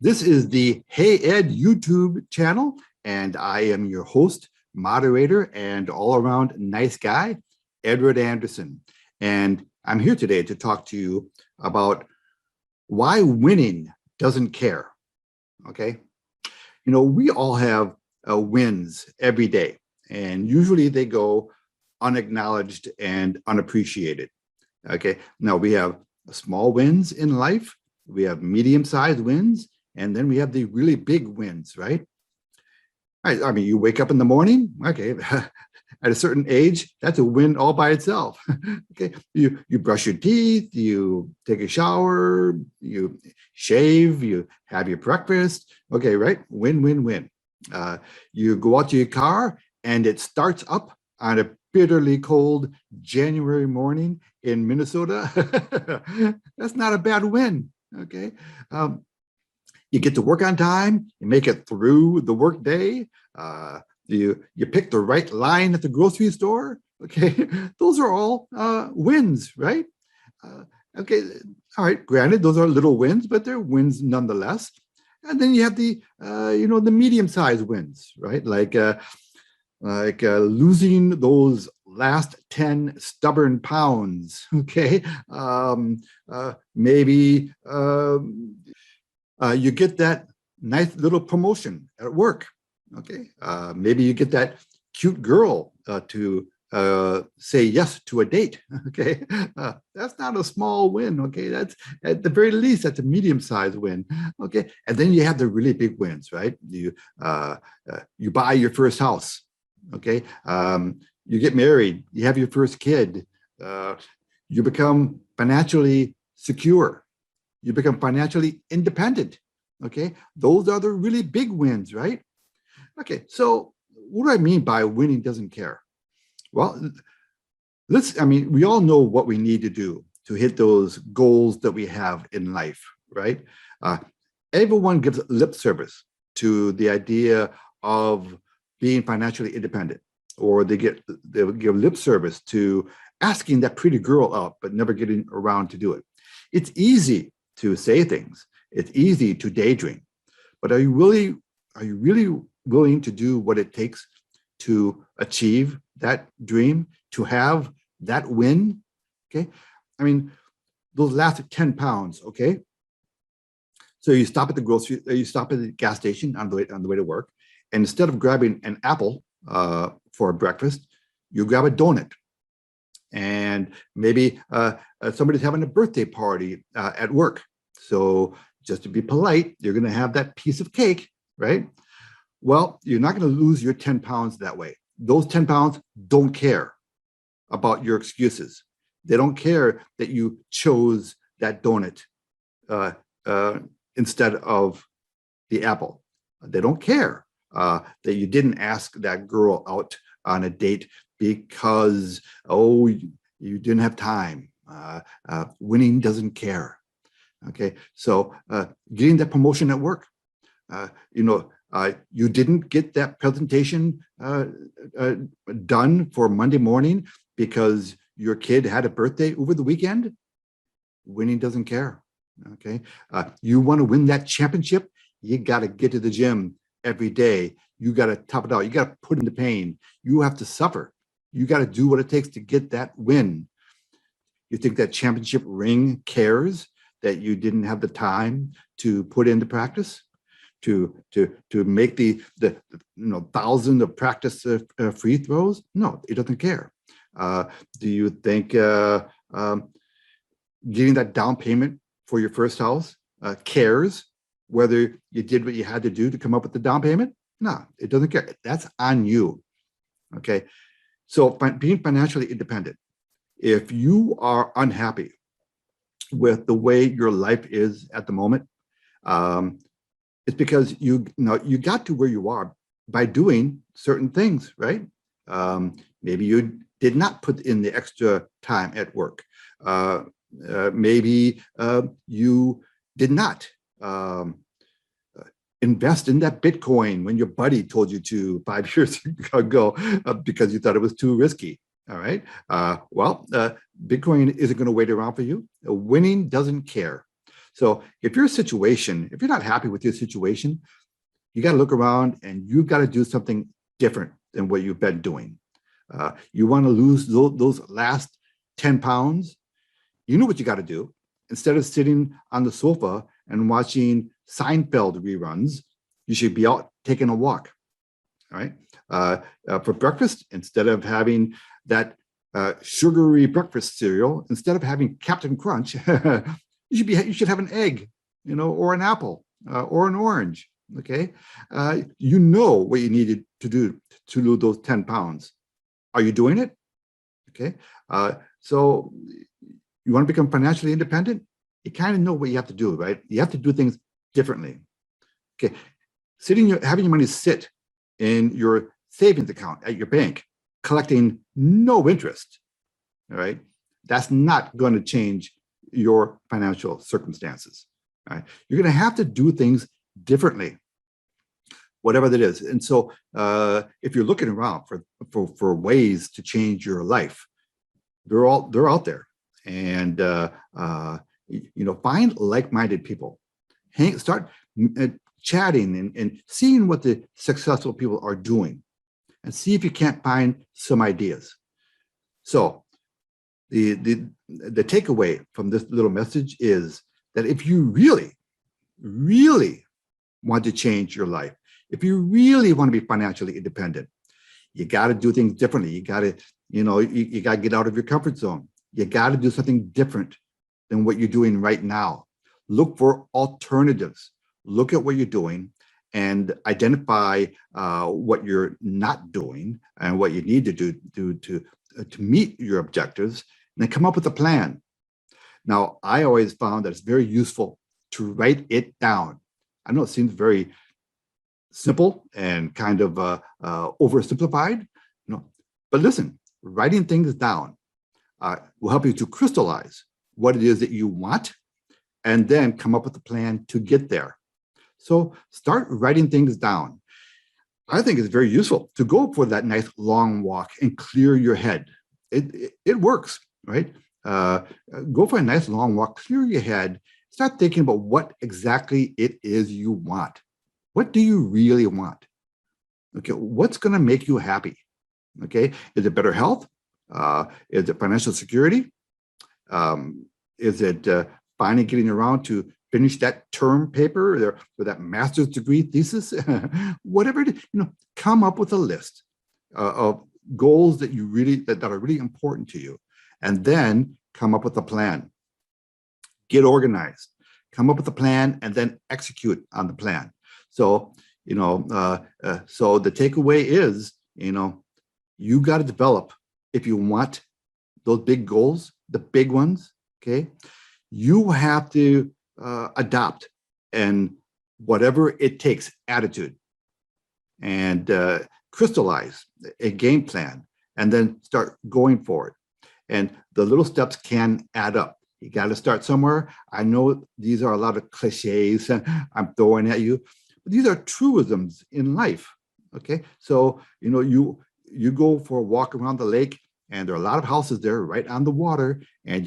This is the Hey Ed YouTube channel, and I am your host, moderator, and all around nice guy, Edward Anderson. And I'm here today to talk to you about why winning doesn't care. Okay. You know, we all have wins every day, and usually they go unacknowledged and unappreciated. Okay. Now we have small wins in life, we have medium-sized wins, and then we have the really big wins, right? I mean, you wake up in the morning, okay, at a certain age, that's a win all by itself. Okay, you brush your teeth, you take a shower, you shave, you have your breakfast, okay, right? Win, win, win. You go out to your car and it starts up on a bitterly cold January morning in Minnesota. That's not a bad win, okay? You get to work on time, you make it through the work day, you pick the right line at the grocery store, okay? Those are all wins, right? Okay, all right, granted, those are little wins, but they're wins nonetheless. And then you have the, the medium-sized wins, right? Like losing those last 10 stubborn pounds, okay? Maybe you get that nice little promotion at work, okay? Maybe you get that cute girl to say yes to a date, okay? That's not a small win, okay? That's, at the very least, that's a medium-sized win, okay? And then you have the really big wins, right? You buy your first house, okay? You get married, you have your first kid, you become financially secure, you become financially independent, okay? Those are the really big wins, right? Okay, so what do I mean by winning doesn't care? Well, we all know what we need to do to hit those goals that we have in life, right? Everyone gives lip service to the idea of being financially independent, or they give lip service to asking that pretty girl out, but never getting around to do it. It's easy to say things. It's easy to daydream, but are you really willing to do what it takes to achieve that dream, to have that win? Okay, I mean, those last 10 pounds. Okay, so you stop at the gas station on the way to work, and instead of grabbing an apple for breakfast, you grab a donut. And maybe somebody's having a birthday party at work. So just to be polite, you're going to have that piece of cake, right? Well, you're not going to lose your 10 pounds that way. Those 10 pounds don't care about your excuses. They don't care that you chose that donut instead of the apple. They don't care that you didn't ask that girl out on a date because, oh, you didn't have time. Winning doesn't care. Okay, so getting that promotion at work, you didn't get that presentation done for Monday morning because your kid had a birthday over the weekend. Winning doesn't care. Okay, you want to win that championship, you got to get to the gym every day. You got to tough it out. You got to put in the pain. You have to suffer. You got to do what it takes to get that win. You think that championship ring cares that you didn't have the time to put into practice, to make the thousands of practice free throws? No, it doesn't care. Do you think getting that down payment for your first house cares whether you did what you had to do to come up with the down payment? No, it doesn't care. That's on you. Okay, so being financially independent, if you are unhappy with the way your life is at the moment, it's because you got to where you are by doing certain things, right? Maybe you did not put in the extra time at work. Maybe you did not invest in that Bitcoin when your buddy told you to 5 years ago because you thought it was too risky. All right. Bitcoin isn't going to wait around for you. Winning doesn't care. So if if you're not happy with your situation, you got to look around and you've got to do something different than what you've been doing. You want to lose those last 10 pounds, you know what you got to do. Instead of sitting on the sofa and watching Seinfeld reruns, you should be out taking a walk. All right. For breakfast, instead of having that sugary breakfast cereal, instead of having Captain Crunch, you should have an egg, or an apple, or an orange. Okay. You know what you needed to do to lose those 10 pounds. Are you doing it? Okay. So you want to become financially independent? You kind of know what you have to do, right? You have to do things differently. Okay. Having your money sit in your savings account at your bank, collecting no interest, all right? That's not going to change your financial circumstances. All right? You're going to have to do things differently, whatever that is. And so if you're looking around for ways to change your life, they're out there. And find like-minded people. Start chatting and seeing what the successful people are doing, and see if you can't find some ideas. So the takeaway from this little message is that if you really, really want to change your life, if you really want to be financially independent, you got to do things differently. You got to, you got to get out of your comfort zone. You got to do something different than what you're doing right now. Look for alternatives. Look at what you're doing and identify what you're not doing and what you need to do to meet your objectives, and then come up with a plan. Now, I always found that it's very useful to write it down. I know it seems very simple and kind of oversimplified, but listen, writing things down will help you to crystallize what it is that you want, and then come up with a plan to get there. So start writing things down. I think it's very useful to go for that nice long walk and clear your head. It works, right? Go for a nice long walk, clear your head, start thinking about what exactly it is you want. What do you really want? Okay, what's going to make you happy? Okay, is it better health? Is it financial security? Is it finally getting around to finish that term paper or that master's degree thesis? Whatever it is, come up with a list of goals that that are really important to you, and then come up with a plan. Get organized, come up with a plan, and then execute on the plan. So, so the takeaway is, you got to develop, if you want those big goals, the big ones, okay, you have to adopt and whatever it takes attitude, and crystallize a game plan, and then start going for it. And the little steps can add up. You got to start somewhere. I know these are a lot of cliches I'm throwing at you, but these are truisms in life. Okay, so you go for a walk around the lake, and there are a lot of houses there right on the water, and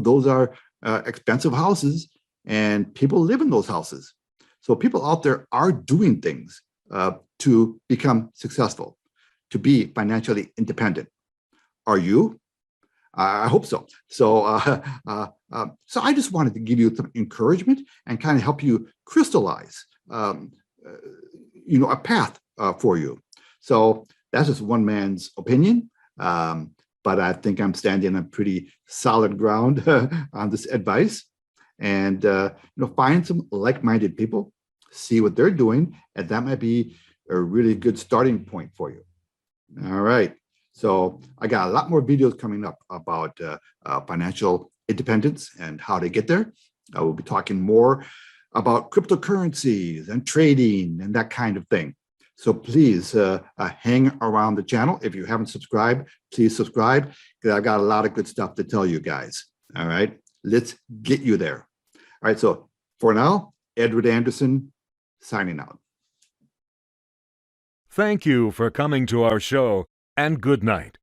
those are expensive houses, and people live in those houses. So people out there are doing things to become successful, to be financially independent. Are you? I hope so. So I just wanted to give you some encouragement and kind of help you crystallize, a path for you. So that's just one man's opinion, but I think I'm standing on pretty solid ground on this advice. And find some like-minded people, see what they're doing, and that might be a really good starting point for you. All right. So I got a lot more videos coming up about financial independence and how to get there. I will be talking more about cryptocurrencies and trading and that kind of thing. So please hang around the channel. If you haven't subscribed, please subscribe, because I got a lot of good stuff to tell you guys. All right. Let's get you there. All right. So for now, Edward Anderson signing out. Thank you for coming to our show, and good night.